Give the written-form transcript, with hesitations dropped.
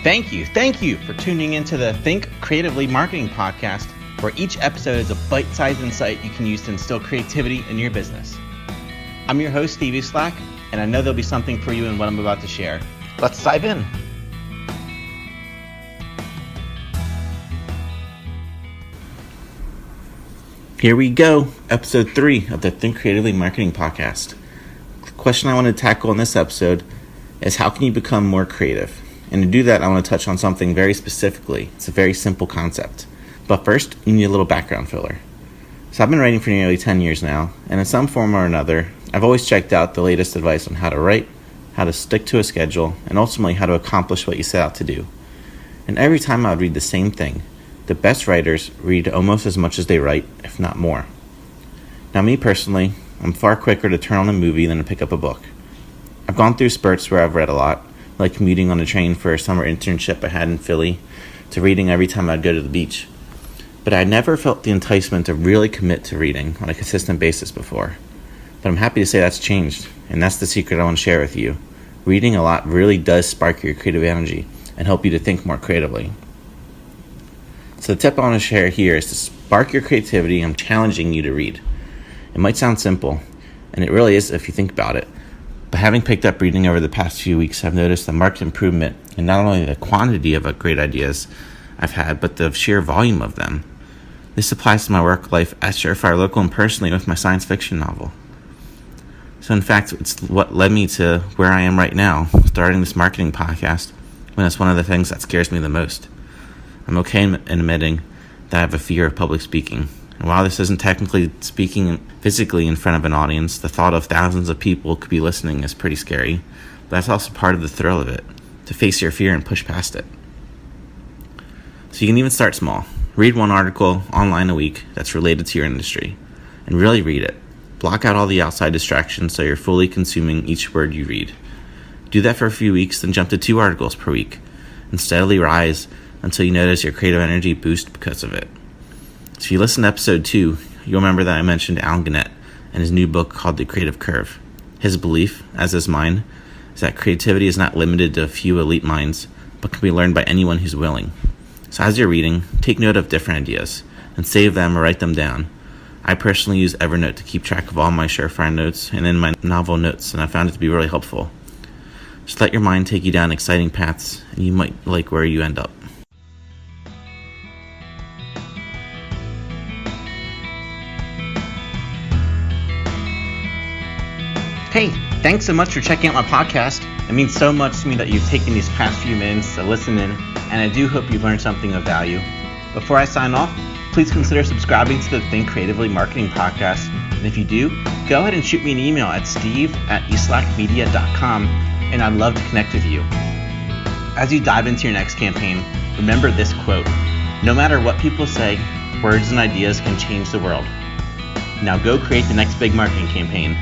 Thank you for tuning into the Think Creatively Marketing Podcast, where each episode is a bite-sized insight you can use to instill creativity in your business. I'm your host, Steve Slack, and I know there'll be something for you in what I'm about to share. Let's dive in. Here we go, episode 3 of the Think Creatively Marketing Podcast. The question I want to tackle in this episode is, how can you become more creative? And to do that, I want to touch on something very specifically. It's a very simple concept. But first, you need a little background filler. So I've been writing for nearly 10 years now, and in some form or another, I've always checked out the latest advice on how to write, how to stick to a schedule, and ultimately how to accomplish what you set out to do. And every time I would read the same thing. The best writers read almost as much as they write, if not more. Now, me personally, I'm far quicker to turn on a movie than to pick up a book. I've gone through spurts where I've read a lot, like commuting on a train for a summer internship I had in Philly, to reading every time I'd go to the beach. But I never felt the enticement to really commit to reading on a consistent basis before. But I'm happy to say that's changed, and that's the secret I want to share with you. Reading a lot really does spark your creative energy and help you to think more creatively. So the tip I want to share here is to spark your creativity. I'm challenging you to read. It might sound simple, and it really is if you think about it. But having picked up reading over the past few weeks, I've noticed a marked improvement in not only the quantity of great ideas I've had, but the sheer volume of them. This applies to my work life at Surefire Local and personally with my science fiction novel. So in fact, it's what led me to where I am right now, starting this marketing podcast, when it's one of the things that scares me the most. I'm okay in admitting that I have a fear of public speaking. And while this isn't technically speaking physically in front of an audience, the thought of thousands of people could be listening is pretty scary. But that's also part of the thrill of it, to face your fear and push past it. So you can even start small. Read one article online a week that's related to your industry, and really read it. Block out all the outside distractions so you're fully consuming each word you read. Do that for a few weeks, then jump to 2 articles per week, and steadily rise until you notice your creative energy boost because of it. So if you listen to episode 2, you'll remember that I mentioned Alan Gannett and his new book called The Creative Curve. His belief, as is mine, is that creativity is not limited to a few elite minds, but can be learned by anyone who's willing. So as you're reading, take note of different ideas, and save them or write them down. I personally use Evernote to keep track of all my Surefire notes and in my novel notes, and I found it to be really helpful. Just let your mind take you down exciting paths, and you might like where you end up. Hey, thanks so much for checking out my podcast. It means so much to me that you've taken these past few minutes to listen in, and I do hope you've learned something of value. Before I sign off, please consider subscribing to the Think Creatively Marketing Podcast. And if you do, go ahead and shoot me an email at steve@eslackmedia.com, and I'd love to connect with you. As you dive into your next campaign, remember this quote: "No matter what people say, words and ideas can change the world." Now go create the next big marketing campaign.